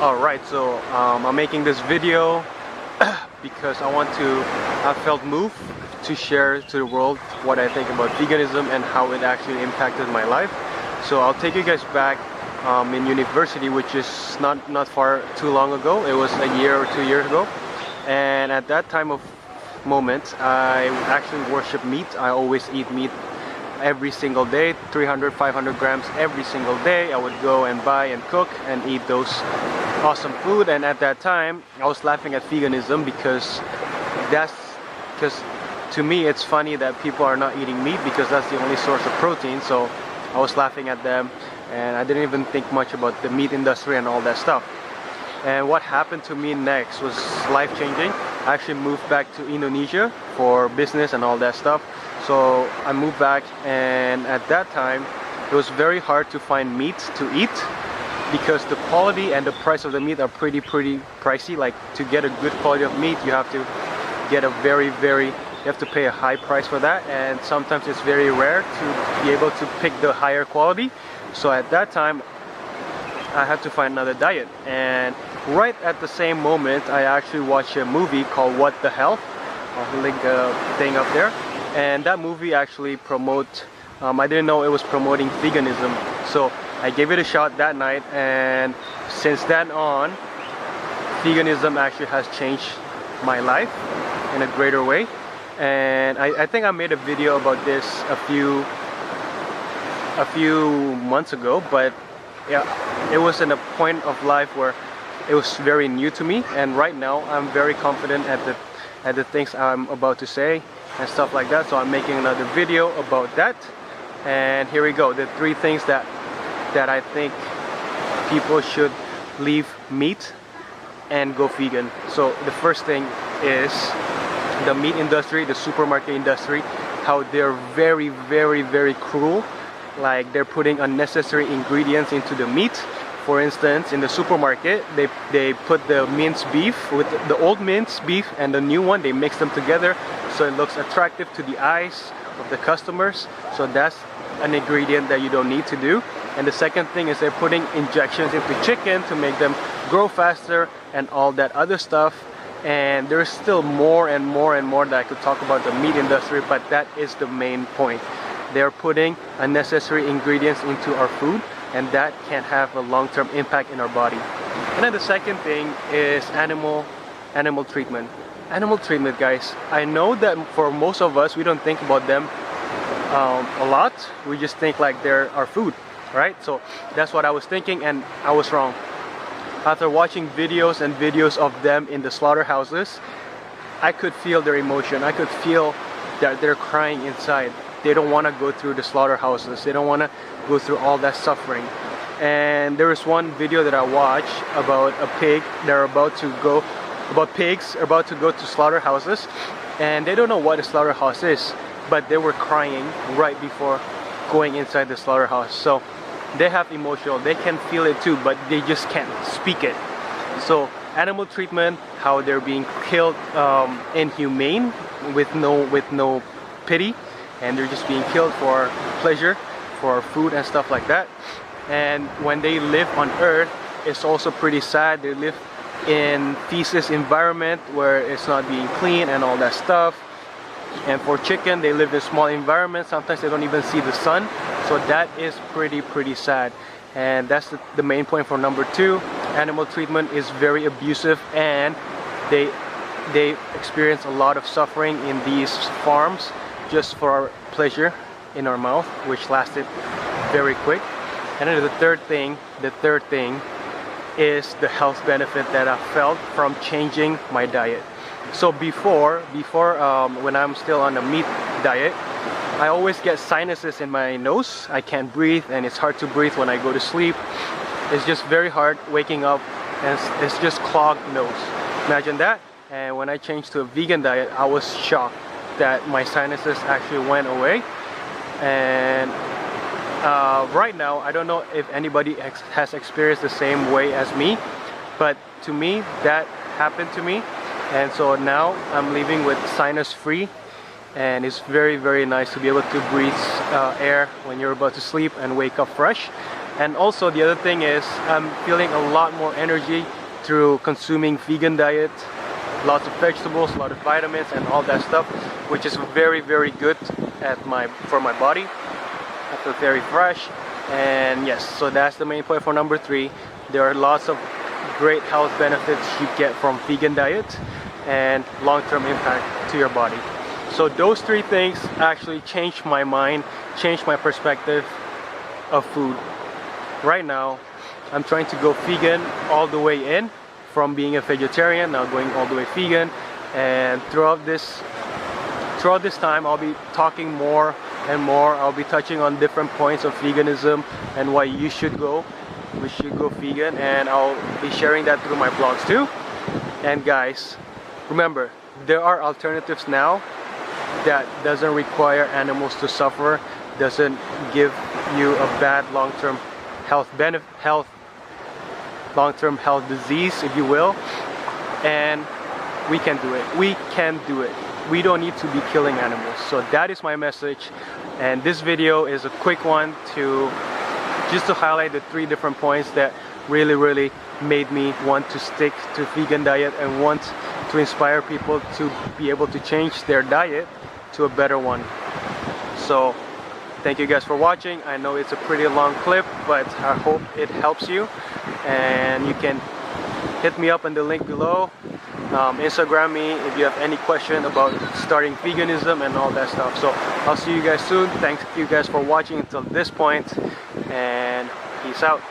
Alright, so I'm making this video because I felt moved to share to the world what I think about veganism and how it actually impacted my life. So I'll take you guys back in university, which is not far too long ago. It was a year or 2 years ago, and at that time of moment I actually worship meat. I always eat meat every single day, 300-500 grams every single day. I would go and buy and cook and eat those awesome food. And at that time I was laughing at veganism because to me it's funny that people are not eating meat because that's the only source of protein. So I was laughing at them, and I didn't even think much about the meat industry and all that stuff. And what happened to me next was life-changing. I actually moved back to Indonesia for business and all that stuff. So I moved back, and at that time it was very hard to find meat to eat because the quality and the price of the meat are pretty pricey. Like, to get a good quality of meat, you have to get a you have to pay a high price for that, and sometimes it's very rare to be able to pick the higher quality. So at that time I had to find another diet, and right at the same moment I actually watched a movie called What the Health. I'll link a thing up there, and that movie actually I didn't know it was promoting veganism, so I gave it a shot that night, and since then on veganism actually has changed my life in a greater way. And I think I made a video about this a few months ago, but yeah, it was in a point of life where it was very new to me, and right now I'm very confident at the things I'm about to say and stuff like that. So I'm making another video about that, and here we go. The 3 things that I think people should leave meat and go vegan. So the first thing is the meat industry, the supermarket industry, how they're very cruel. Like, they're putting unnecessary ingredients into the meat. For instance, in the supermarket, they put the minced beef with the old minced beef and the new one, they mix them together so it looks attractive to the eyes of the customers. So that's an ingredient that you don't need to do. And the second thing is they're putting injections into chicken to make them grow faster and all that other stuff. And there's still more and more that I could talk about the meat industry, but that is the main point. They're putting unnecessary ingredients into our food, and that can have a long-term impact in our body. And then the second thing is animal treatment. Animal treatment, guys. I know that for most of us, we don't think about them a lot. We just think like they're our food, right? So that's what I was thinking, and I was wrong. After watching videos of them in the slaughterhouses, I could feel their emotion. I could feel that they're crying inside. They don't want to go through the slaughterhouses. They don't want to go through all that suffering. And there was one video that I watched about a pig. Pigs about to go to slaughterhouses, and they don't know what a slaughterhouse is, but they were crying right before going inside the slaughterhouse. So they have emotional, they can feel it too, but they just can't speak it. So animal treatment, how they're being killed inhumane with no pity, and they're just being killed for pleasure, for food and stuff like that. And when they live on earth, it's also pretty sad. They live in feces environment where it's not being clean and all that stuff. And for chicken, they live in small environments. Sometimes they don't even see the sun. So that is pretty sad. And that's the main point for number 2. Animal treatment is very abusive, and they experience a lot of suffering in these farms just for our pleasure in our mouth, which lasted very quick. And then the third thing is the health benefit that I felt from changing my diet. So before when I'm still on a meat diet, I always get sinuses in my nose. I can't breathe, and it's hard to breathe when I go to sleep. It's just very hard waking up, and it's just clogged nose. Imagine that. And when I changed to a vegan diet, I was shocked that my sinuses actually went away. And right now, I don't know if anybody has experienced the same way as me, but to me, that happened to me. And so now I'm living with sinus free, and it's very nice to be able to breathe air when you're about to sleep and wake up fresh. And also the other thing is I'm feeling a lot more energy through consuming vegan diet, lots of vegetables, a lot of vitamins and all that stuff, which is very good for my body. I feel very fresh. And yes, so that's the main point for number 3. There are lots of great health benefits you get from vegan diet and long-term impact to your body. So those 3 things actually changed my mind, changed my perspective of food. Right now I'm trying to go vegan all the way in, from being a vegetarian now going all the way vegan, and throughout this time I'll be talking more and more. I'll be touching on different points of veganism and why we should go vegan, and I'll be sharing that through my blogs too. And guys, remember, there are alternatives now that doesn't require animals to suffer, doesn't give you a bad long-term health disease, if you will, and we can do it. We don't need to be killing animals. So that is my message, and this video is a quick one just to highlight the 3 different points that really made me want to stick to vegan diet and want to inspire people to be able to change their diet to a better one. So thank you guys for watching. I know it's a pretty long clip, but I hope it helps you, and you can hit me up in the link below. Instagram me if you have any question about starting veganism and all that stuff. So I'll see you guys soon. Thank you guys for watching until this point, and peace out.